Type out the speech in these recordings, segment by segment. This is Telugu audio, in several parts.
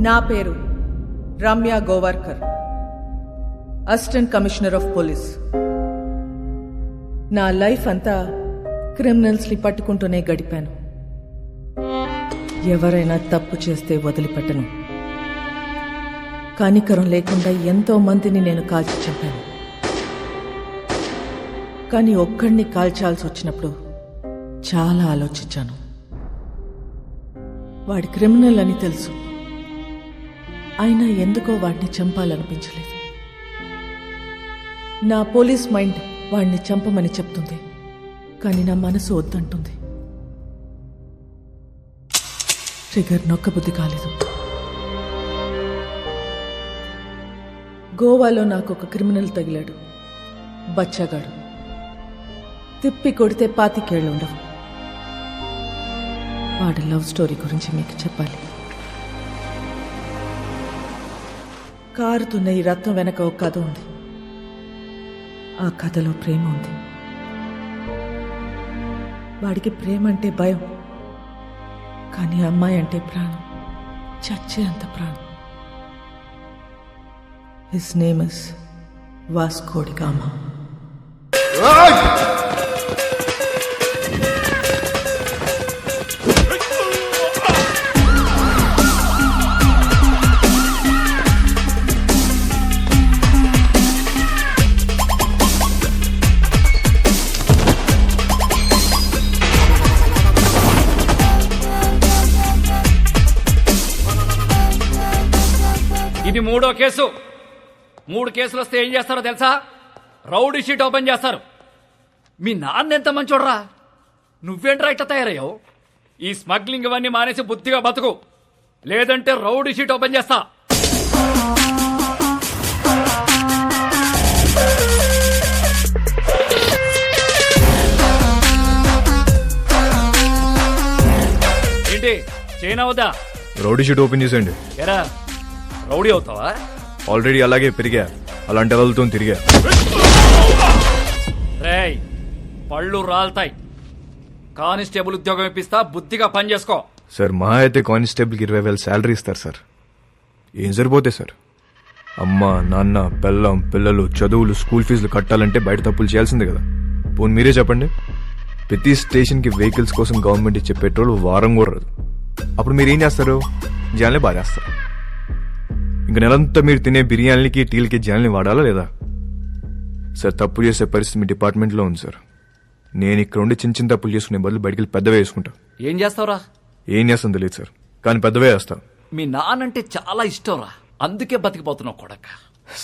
నా పేరు Ramya Govarkar, assistant commissioner of police. నా లైఫ్ అంతా క్రిమినల్స్ని పట్టుకుంటూనే గడిపాను. ఎవరైనా తప్పు చేస్తే వదిలిపెట్టను. కనికరం లేకుండా ఎంతో మందిని నేను కాల్చి చంపాను. కానీ ఒక్కడిని కాల్చాల్సి వచ్చినప్పుడు చాలా ఆలోచించాను. వాడి క్రిమినల్ అని తెలుసు, అయినా ఎందుకో వాడిని చంపాలనిపించలేదు. నా పోలీస్ మైండ్ వాడిని చంపమని చెప్తుంది, కానీ నా మనసు వద్దంటుంది. ట్రిగర్ నొక్కబుద్ధి కాలేదు. గోవాలో నాకు ఒక క్రిమినల్ తగిలాడు, బచ్చగాడు. తిప్పి కొడితే 25 ఏళ్ళు ఉండవు. వాడి లవ్ స్టోరీ గురించి మీకు చెప్పాలి. కారుతున్న ఈ రత్నం వెనక ఒక కథ ఉంది. ఆ కథలో ప్రేమ ఉంది. వాడికి ప్రేమ అంటే భయం, కానీ అమ్మాయి అంటే ప్రాణం, చచ్చే అంత ప్రాణం. His name is Vasco da Gama. ఇది 3వ కేసు. 3 కేసులు వస్తే ఏం చేస్తారో తెలుసా? రౌడీ షీట్ ఓపెన్ చేస్తారు. మీ నాన్న ఎంత మంచోడ్రా, నువ్వేంట్రా ఇట్లా తయారయ్యావు? ఈ స్మగ్లింగ్ ఇవన్నీ మానేసి బుద్ధిగా బతుకు, లేదంటే రౌడీ షీట్ ఓపెన్ చేస్తా. ఏంటి చైనా వద్దా? రౌడీ షీట్ ఓపెన్ చేసేయండి. ఎరా రౌడీ అవుతావా? ఆల్రెడీ అలాగే పెరిగా, అలాంటి వాళ్ళతో తిరిగా. రేయ్ పళ్ళు రాల్తాయి. కానిస్టేబుల్ ఉద్యోగం ఇప్పిస్తా, బుద్ధిగా పని చేసుకో. సార్ మా అయితే కానిస్టేబుల్కి 20,000 శాలరీ ఇస్తారు సార్. ఏం సరిపోతే సార్? అమ్మ నాన్న పెళ్ళం పిల్లలు చదువులు స్కూల్ ఫీజులు కట్టాలంటే బయట తప్పులు చేయాల్సిందే కదా. పోనీ మీరే చెప్పండి, ప్రతి స్టేషన్కి వెహికల్స్ కోసం గవర్నమెంట్ ఇచ్చే పెట్రోల్ వారం కూడా రాదు. అప్పుడు మీరు ఏం చేస్తారు? జనాల్ని బాధేస్తారు. ఇంక నెలంతా మీరు తినే బిర్యానీలకి టీలకి జనాల్ని వాడాలా లేదా? సార్ తప్పు చేసే పరిస్థితి మీ డిపార్ట్మెంట్లో ఉంది సార్. నేను ఇక్కడ ఉండి చిన్న చిన్న తప్పులు చేసుకునే బదులు బయటికి వెళ్ళి పెద్దవే వేసుకుంటా. ఏం చేస్తావురా? ఏం చేస్తాను తెలియదు సార్, కానీ పెద్దవే వేస్తాను. మీ నాన్నంటే చాలా ఇష్టంరా, అందుకే బతికిపోతున్నావు కొడక.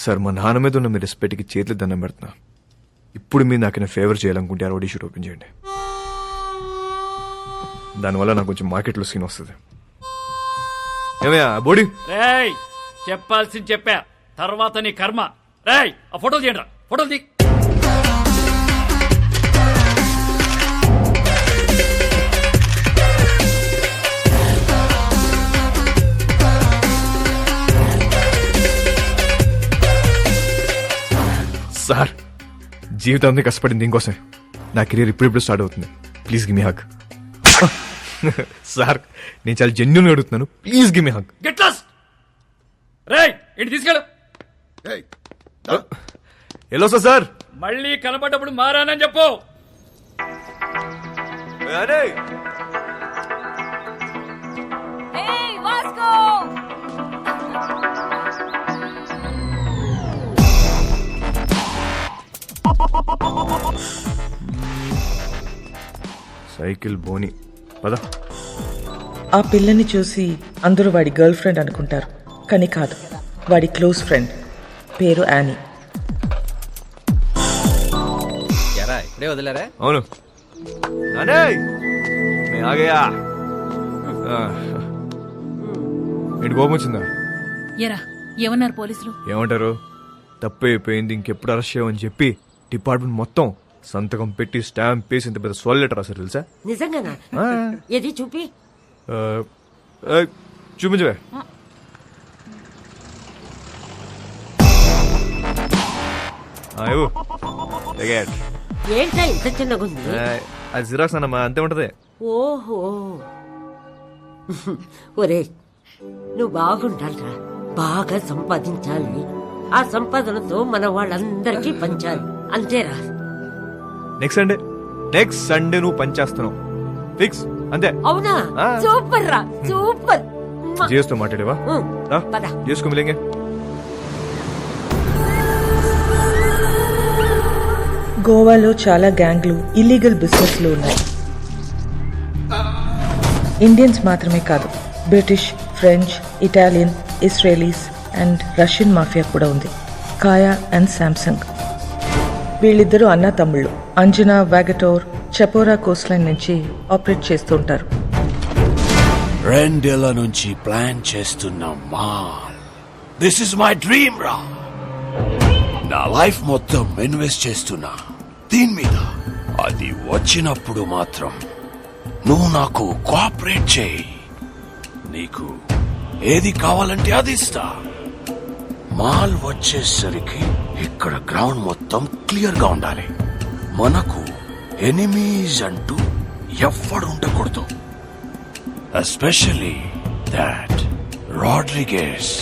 సార్ మా నాన్న మీద ఉన్న మీ రెస్పెక్ట్కి చేతులు దండం పెడుతున్నా. ఇప్పుడు మీరు నాకు ఫేవర్ చేయాలనుకుంటే రౌడీ షీట్ ఓపెన్ చేయండి. దానివల్ల నాకు కొంచెం మార్కెట్లో సీన్ వస్తుంది. ఏమయ్యా బోడీ? రేయ్ చెప్పాల్సింది చెప్పా, తర్వాత నీ కర్మ. రేయ్ ఆ ఫోటోలు తీయండిరా, ఫోటోలు తీ. సార్ జీవితం కష్టపడింది దీనికోసం. నా కెరీర్ ఇప్పుడు స్టార్ట్ అవుతుంది. Please give me hug. Sir నేను చాలా జెన్యూన్ గా అడుగుతున్నాను, please give me hug. Get lost. రేయ్ ఇంటి తీసుకెళ్ళు. ఎలా సార్? మళ్ళీ కనబడ్డప్పుడు మారానని చెప్పు. సైకిల్ బోని పద. ఆ పిల్లని చూసి అందరూ వాడి గర్ల్ ఫ్రెండ్ అనుకుంటారు, కానీ కాదు, వాడి క్లోజ్ ఫ్రెండ్. పేరు యానీ. ఇప్పుడే వదిలేరా? అవును. ఏంటి కోపం వచ్చిందా? ఎరా ఏమన్నారు పోలీసులు? ఏమంటారు? తప్పు అయిపోయింది, ఇంకెప్పుడు అరెస్ట్ చేయమని చెప్పి డిపార్ట్మెంట్ మొత్తం సంతకం పెట్టి స్టాంప్ వేసి ఇంత పెద్ద సోల్ లెటర్ రాశారు తెలుసా? నిజంగానా? ఏది చూపి. చూపించవే. ఏంటా ఇంత చిన్నగా ఉంది? అది జిరాక్స్ అన్నమా, అంతే ఉంటది. ఓహో ఒరే నువ్వు బాగుండాలిరా, బాగా సంపాదించాలి. ఆ సంపాదనతో మన వాళ్ళందరికీ పంచాలి, అంతేరా. నెక్స్ట్ సండే నువ్వు పనిచేస్తున్నావు ఫిక్స్ అంతే. అవునా? ఆ. సూపర్ రా, సూపర్. చేస్తూ మాట్లాడేవా పద. చేసుకో మిలేంగే. గోవాలో చాలా గ్యాంగ్లు ఇల్లీగల్ బిజినెస్లు ఉన్నాయి. ఇండియన్స్ మాత్రమే కాదు, British, French, Italian, Israelis and Russian mafia కూడా ఉంది. కాయా అండ్ శాంసంగ్ వీళ్ళిద్దరూ అన్నా తమ్ముళ్ళు. అంజనా, వాగటోర్, చపోరా కోస్ట్ లైన్ నుంచి ఆపరేట్ చేస్తూ ఉంటారు. 2 ఏళ్ల నుంచి ప్లాన్ చేస్తున్న mall. This is my dream రా. నా లైఫ్ మొత్తం ఇన్వెస్ట్ చేస్తున్నా దీని మీద. అది వచ్చినప్పుడు మాత్రం నువ్వు నాకు కోఆపరేట్ చేయి. నీకు ఏది కావాలంటే అది ఇస్తా. మాల్ వచ్చేసరికి ఇక్కడ గ్రౌండ్ మొత్తం క్లియర్ గా ఉండాలి. మనకు ఎనిమీస్ అంటూ ఎవ్వడు ఉండకూడదు. Especially that Rodriguez.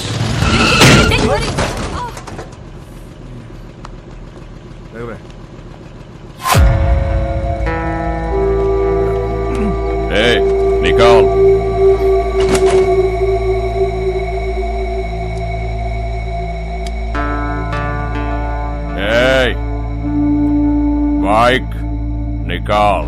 Hey, Nicole. Hey, Mike, Nicole.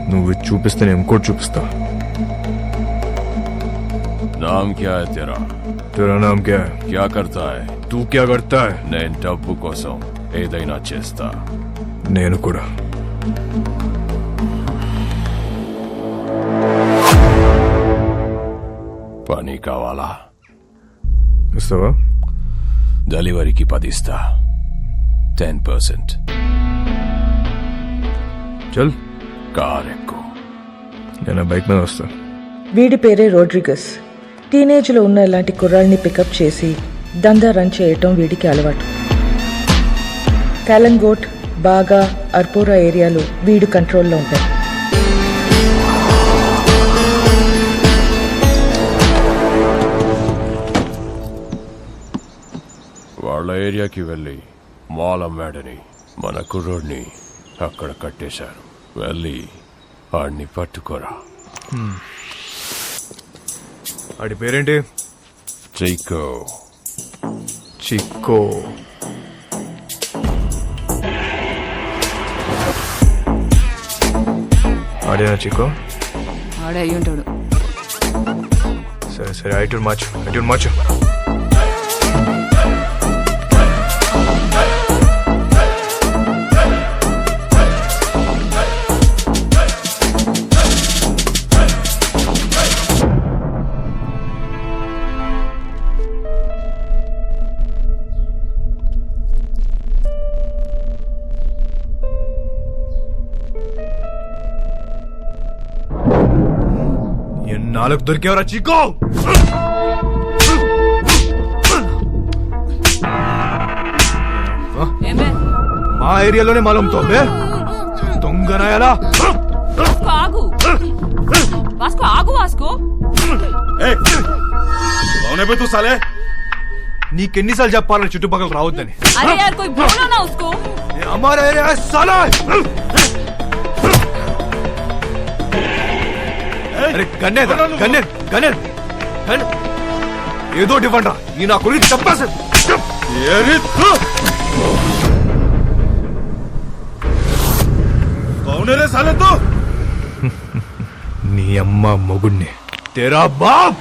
నువ్వు ఇది చూపిస్తే నేను ఇంకోటి చూపిస్తా. नाम क्या है तेरा? तेरा नाम क्या है? क्या करता है? तू क्या करता है? నేను డబ్బు కోసం ఏదైనా చేస్తా. నేను కూడా. పని కావాలా? ఇస్తావా? డెలివరీకి 10 ఇస్తా. 10%. చల్, కార్ ఎక్కు. నేను బైక్ మీద వస్తా. వీడి పేరే రోడ్రిగస్. టీనేజ్లో ఉన్న ఇలాంటి కుర్రాల్ని పికప్ చేసి దందా రన్ చేయటం వీడికి అలవాటు. కాలంగోట్, బాగా, అర్పోరా ఏరియాలు వీడు కంట్రోల్లో ఉంటాయి. వాళ్ళ ఏరియాకి వెళ్ళి మాల్ అమ్మాడని మన కుర్రోడ్ని అక్కడ కట్టేశారు. వెళ్ళి వాడిని పట్టుకోరా. వాడి పేరేంటి? చైకో. చిక్కో. ఆడేనా చిక్కో? ఆడే అయ్యి ఉంటాడు. సరే సరే, ఐటూర్ మార్చు. ఎన్నాళ్ళకు దొరికేవరా చిక్కో? మా ఏరియాలోనే మాలంతో దొంగనాయాలా? ఆగు వాస్కో, ఆగు వాస్కో. తూ సాలే. నీకెన్నిసార్లు చెప్పాలని చుట్టుపక్కల రావద్దని? అరే యార్ కోई बोलो ना उसको. हमारा एरिया है साला. अरे గన్నే ఏదో ఇవ్వండి. ఈ నా గురించి చెప్పాలి. నీ అమ్మ మొగుణ్ణి. తేరా బాప్.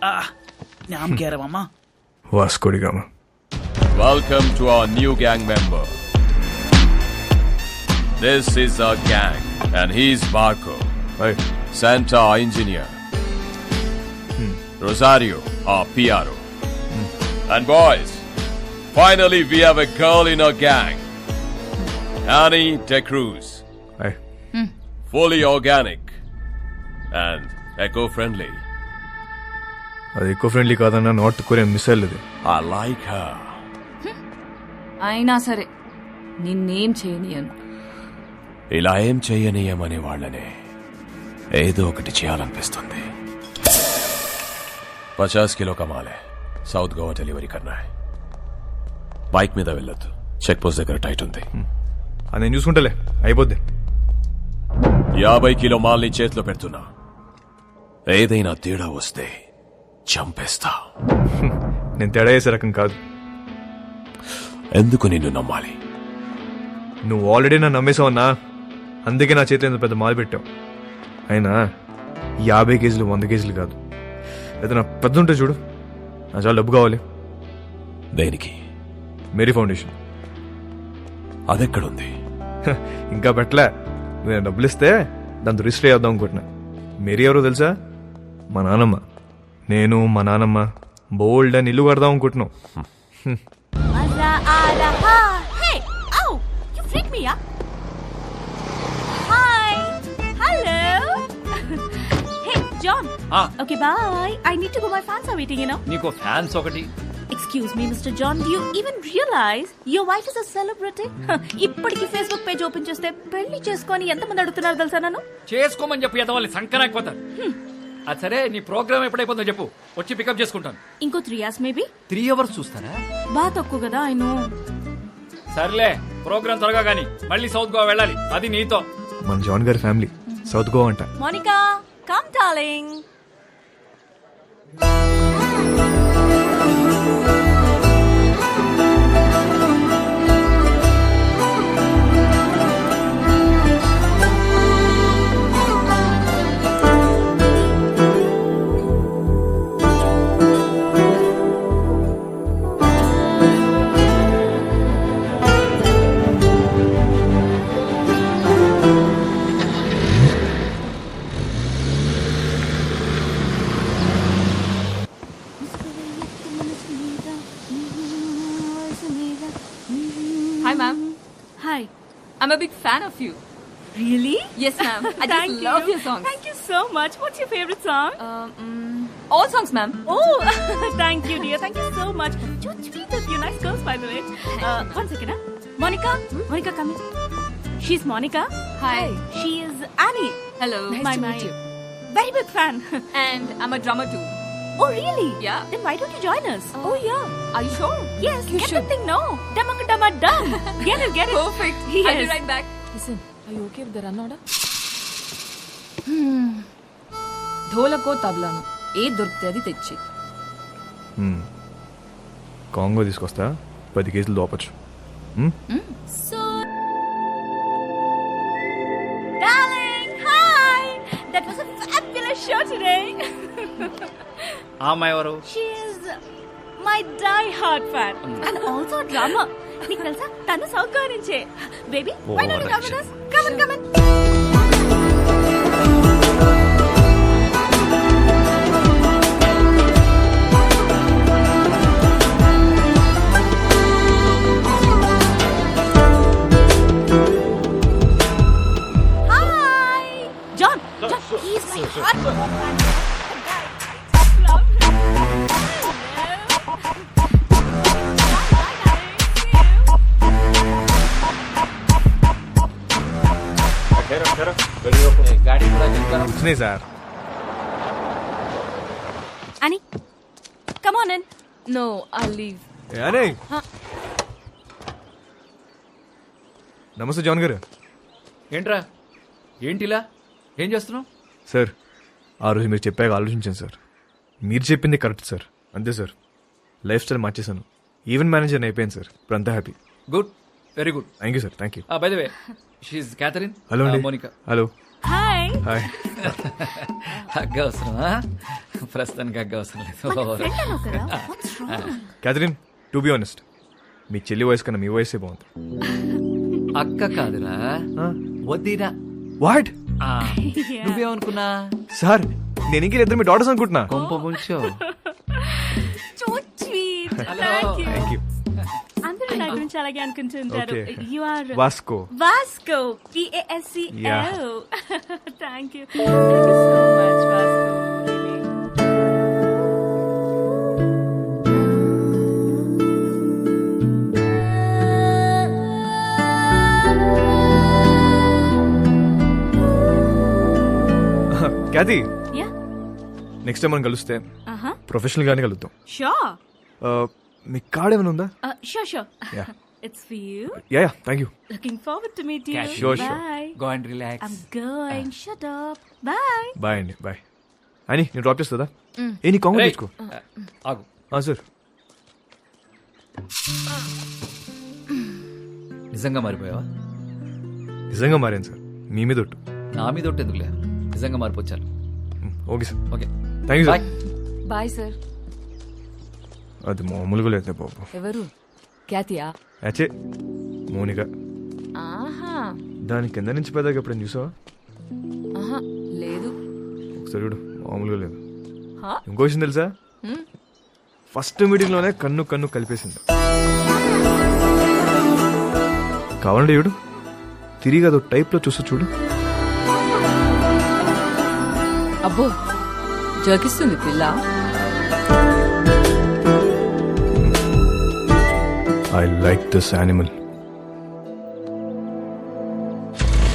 नाम क्या है मामा? Vasco da Gama. Welcome to our new gang member. This is our gang, and he's Marco, hi. Santa our engineer, Rosario our PRO. And boys, finally we have a girl in our gang, Annie De Cruz, hi. fully organic and eco-friendly. అది ఎక్కువ ఫ్రెండ్లీ కాదన్న నార్త్ కొరియన్ మిసైల్ ఇది. I like her. అయినా సరే నిన్నేం చేయనియను. ఇలా ఏం చెయ్యనీయమనే వాళ్ళనే ఏదో ఒకటి చేయాలనిపిస్తుంది. 50 కిలో కమాలే, సౌత్ గోవా డెలివరీ కన్నా. బైక్ మీద వెళ్ళొద్దు, చెక్ పోస్ట్ దగ్గర టైట్ ఉంది. అది నేను చూసుకుంటలే, అయిపోద్ది. 50 కిలో మాల్ని చేతిలో పెడుతున్నా. ఏదైనా తేడా వస్తే చంపేస్తా. నేను తేడా చేసే రకం కాదు. ఎందుకు నిన్ను నమ్మాలి? నువ్వు ఆల్రెడీ నన్ను నమ్మేసావన్నా, అందుకే నా చేతిలో ఇంత పెద్ద మాలు పెట్టావు. అయినా 50 కేజీలు 100 కేజీలు కాదు, ఏదైనా పెద్ద ఉంటే చూడు. నా చాలా డబ్బు కావాలి. దేనికి? Mary foundation. అదెక్కడుంది? ఇంకా పెట్టలే. నేను డబ్బులు ఇస్తే దాంతో రిజిస్టర్ చేద్దాం అనుకుంటున్నా. మేరీ ఎవరో తెలుసా? మా నానమ్మ. నేను మా నానమ్మ బోల్డ్ అని ఇల్లు కడదాం అనుకుంటున్నాం. మజా ఆ రహా. హే ఔ you freak me up. Hi hello. Hey John. Okay bye. I need to go. My fans are waiting, you know. నీకు ఫ్యాన్స్ ఒకటి. Excuse me, Mr. John, do you even realize your wife is a celebrity? ఇప్పటికి ఫేస్బుక్ పేజ్ ఓపెన్ చేస్తే పెళ్లి చేసుకొని ఎంతమంది అడుగుతున్నారు తెలుసా నన్ను? చేసుకోమని చెప్పి ఎదవాలి సంకరాకపోతారు. అది సరే, నీ ప్రోగ్రామ్ ఎప్పుడైపోతుందో చెప్పు, వచ్చి పికప్ చేసుకుంటాను. ఇంకో 3 hours మేబీ. 3 hours చూస్తారా? బాగా తక్కువ కదా, ఐ నో. సర్లే, ప్రోగ్రామ్ త్వరగా గానీ మళ్ళీ సౌత్ గోవా వెళ్ళాలి, అది నీతో. మన జాన్ గారి ఫ్యామిలీ సౌత్ గోవా అంట. Monica come darling. Hi, ma'am. Hi. I'm a big fan of you. Really? Yes, ma'am. I just love your songs. Thank you so much. What's your favorite song? All songs, ma'am. Oh, thank you, dear. Thank you so much. So sweet of you. Nice girls, by the way. One second, huh? Monica? Monica, come in. She's Monica. Hi. She is Annie. Hello. My very big fan. And I'm a drummer too. Oh, really? Yeah. Then why don't you join us? Oh, yeah. Are you sure? Yes, You get should. the thing now. Dumma dumma dum. Get it, get it. Perfect. Yes. I'll be right back. Listen, are you okay with the run order? ధోలకో తబలాను ఏది దొరికితే అది తెచ్చి. కాంగో తీసుకొస్తా, 10 కేజీలు దోపచ్చు. Darling, hi. That was a fabulous show today. ఆ అమ్మాయి ఎవరు? She is my die-hard fan and also a drummer. నీకు తెలుసా, తను సౌత్ గోవా నుంచే. Baby, why don't you come with us? Come on, come on. Hi, John. John, he's my hardcore fan. Love him. गाड़ी पूरा चलता వచ్చినాయి sir. Annie, come on in. No, I'll leave. అనే నమస్తే జాన్ గారు. ఏంట్రా, ఏంటిలా ఏం చేస్తున్నావు? సార్, ఆ రోజు మీరు చెప్పాక ఆలోచించాను సార్. మీరు చెప్పింది కరెక్ట్ సార్. అంతే సార్, లైఫ్ స్టైల్ మార్చేశాను. ఈవెంట్ మేనేజర్ అయిపోయాను సార్. ఇప్పుడు అంతా happy. Good, very good. Thank you sir. Thank you. Bye the way, she is Catherine. Hello అండి. Monica. Hello. Hi hi. Hug అవసరమా? ప్రస్తుతానికి హగ్ అవసరం లేదు. క్యాథరిన్, టు బి ఆనెస్ట్, మీ చెల్లి వయసు కన్నా మీ వయసే బాగుంది. అక్క కాదురా, వద్దిరా. వాట్? నువ్వేమనుకున్నా? సార్, నేను ఇంకే ఇద్దరు మీ డాటర్స్ అనుకుంటున్నా. కొంప ముంచో. So sweet. Hello. Thank you. అందరూ నా గురించి అలాగే అనుకుంటుంటారు. Okay. You are Vasco. Vasco. Pasco. Yeah. Thank you. Thank you so much, Vasco. Really. Cathy, Yeah. Next time మనం కలిస్తే Uh-huh. ప్రొఫెషనల్ గానే కలుద్దాం. Sure. మీ కార్డ్ ఏమైనా ఉందా? Sure. Yeah. It's for you. Yeah, thank you. Looking forward to meet you. Sure. Bye. Go and relax. I'm going. Shut up. Bye. Bye అండి, బాయ్. అని నేను డ్రాప్ చేస్తుందా? ఏ నీ కాంగ్రెస్ తెచ్చుకో. ఆగు. సార్, నిజంగా మారిపోయావా? నిజంగా మారాను సార్, మీ మీద ఒట్టు. నా మీద ఒట్టు ఎందుకులే, నిజంగా మారిపోచ్చాను. Okay sir, okay thank you bye. Sir. Bye sir. అది మామూలుగా లేదు బాబు. ఎవరు? క్యాతియా? అచ్చే, మౌనిక. ఆహా. దాని కింద నుంచి పెద్దగా ఎప్పుడైనా చూసావా? ఆహా, లేదు. ఒకసారి చూడు, మామూలుగా లేదు. హా? ఇంకో విషయం తెలుసా? ఫస్ట్ మీటింగ్ లోనే కన్ను కలిపేసింది. కావాలంటే చూడు, తిరిగి అదో టైప్ లో చూస్తూ చూడు. అబ్బో, జోకిస్తుంది పిల్ల. I like this animal.